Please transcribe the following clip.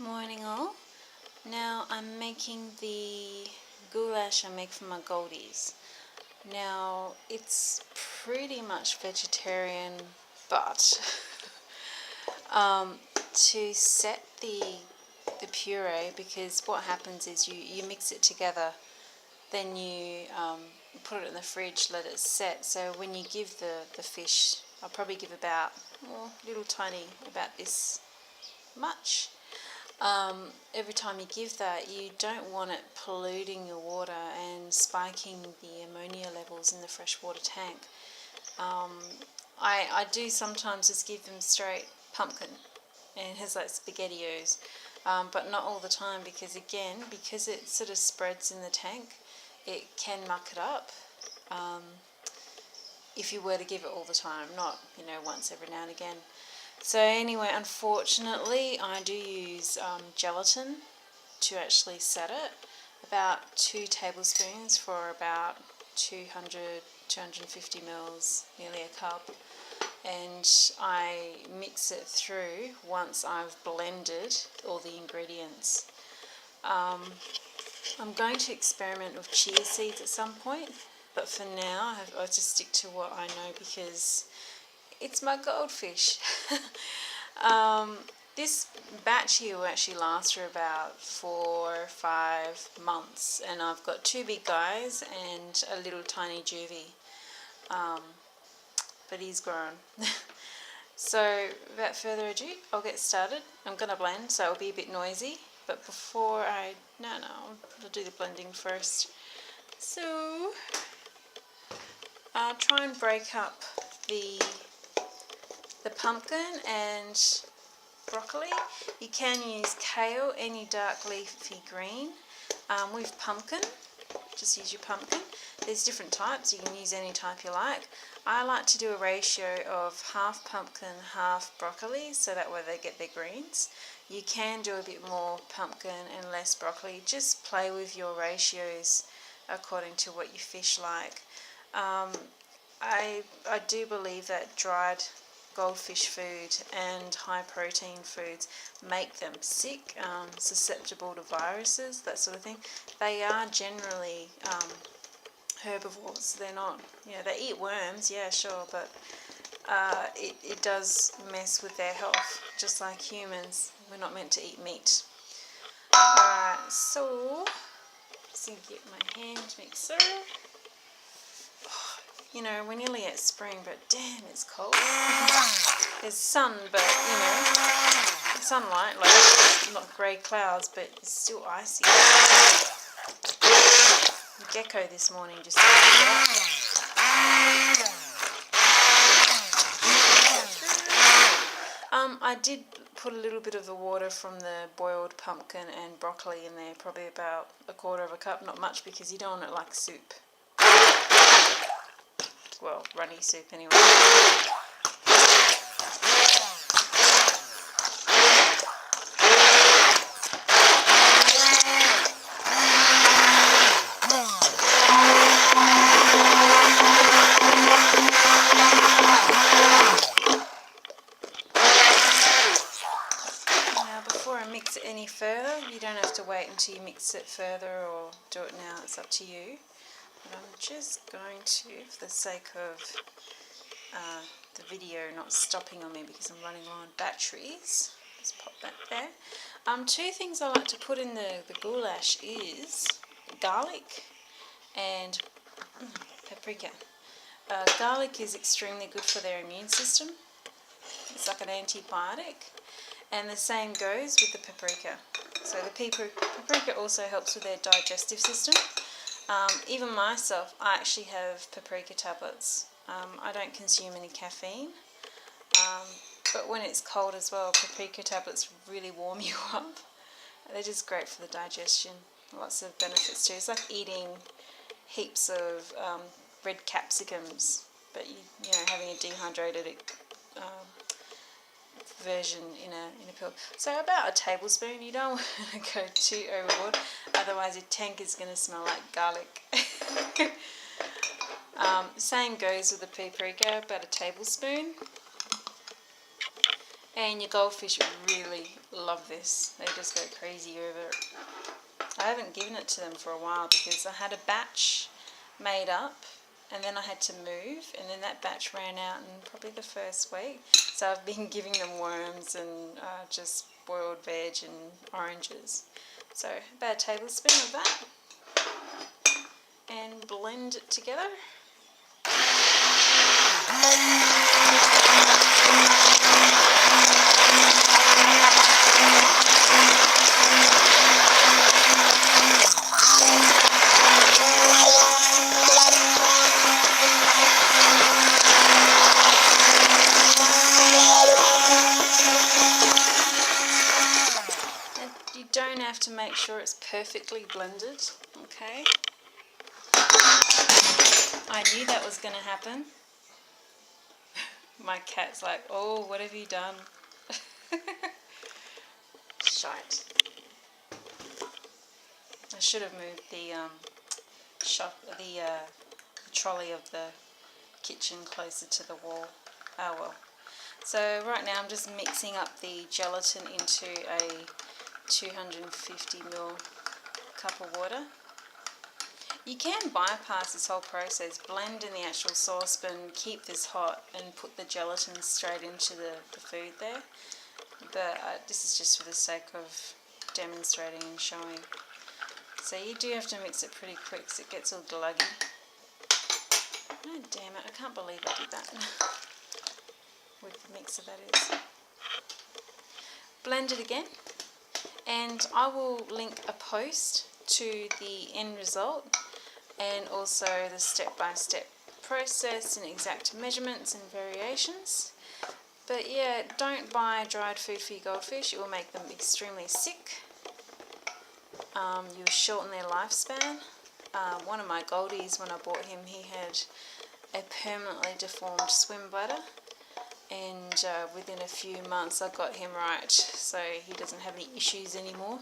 Morning all. Now I'm making the goulash I make for my goldies. Now it's pretty much vegetarian, but to set the puree, because what happens is you mix it together, then you put it in the fridge, let it set. So when you give the fish, I'll probably give about little tiny, about this much. Every time you give that, you don't want it polluting your water and spiking the ammonia levels in the freshwater tank. I do sometimes just give them straight pumpkin, and it has like SpaghettiOs, but not all the time, because it sort of spreads in the tank, it can muck it up if you were to give it all the time, not once every now and again. So anyway, unfortunately, I do use gelatin to actually set it. About 2 tablespoons for about 250 mils, nearly a cup. And I mix it through once I've blended all the ingredients. I'm going to experiment with chia seeds at some point, but for now I'll just stick to what I know, because it's my goldfish. This batch here will actually last for about 4 or 5 months, and I've got 2 big guys and a little tiny juvie, but he's grown. So without further ado, I'll get started. I'm going to blend, so it'll be a bit noisy, but before I'll do the blending first. So I'll try and break up the pumpkin and broccoli. You can use kale, any dark leafy green. With pumpkin, just use your pumpkin. There's different types, you can use any type you like. I like to do a ratio of half pumpkin, half broccoli, so that way they get their greens. You can do a bit more pumpkin and less broccoli. Just play with your ratios according to what your fish like. I do believe that dried goldfish food and high protein foods make them sick, susceptible to viruses, that sort of thing. They are generally herbivores. They're not, they eat worms, yeah, sure, but it does mess with their health, just like humans. We're not meant to eat meat. Alright, so let's get my hand mixer. We're nearly at spring, but damn, it's cold. There's sun, but, sunlight, like, not grey clouds, but it's still icy. The gecko this morning just I did put a little bit of the water from the boiled pumpkin and broccoli in there, probably about 1/4 cup, not much, because you don't want it like soup. Well, runny soup anyway. Now before I mix it any further, you don't have to wait until you mix it further or do it now, it's up to you. But I'm just going to, for the sake of the video not stopping on me because I'm running low on batteries, just pop that there. 2 things I like to put in the goulash is garlic and paprika. Garlic is extremely good for their immune system. It's like an antibiotic, and the same goes with the paprika. So the paprika also helps with their digestive system. Even myself, I actually have paprika tablets. I don't consume any caffeine, but when it's cold as well, paprika tablets really warm you up. They're just great for the digestion. Lots of benefits too. It's like eating heaps of red capsicums, but having a dehydrated version in a pill. So about a tablespoon. You don't want to go too overboard, otherwise your tank is going to smell like garlic. Same goes with the paprika, about a tablespoon. And your goldfish really love this. They just go crazy over it. I haven't given it to them for a while because I had a batch made up and then I had to move, and then that batch ran out in probably the first week. So I've been giving them worms and just boiled veg and oranges. So about a tablespoon of that, and blend it together. You don't have to make sure it's perfectly blended, okay? I knew that was going to happen. My cat's like, oh, what have you done? Shite. I should have moved the trolley of the kitchen closer to the wall. Oh well. So right now I'm just mixing up the gelatin into a 250ml cup of water. You can bypass this whole process, blend in the actual saucepan, keep this hot and put the gelatin straight into the food there. But this is just for the sake of demonstrating and showing. So you do have to mix it pretty quick because it gets all gluggy. Oh damn it, I can't believe I did that. With the mixer, that is. Blend it again, and I will link a post to the end result and also the step-by-step process and exact measurements and variations. But yeah, don't buy dried food for your goldfish, it will make them extremely sick. You'll shorten their lifespan. One of my goldies, when I bought him, he had a permanently deformed swim bladder, and within a few months I got him right, so he doesn't have any issues anymore.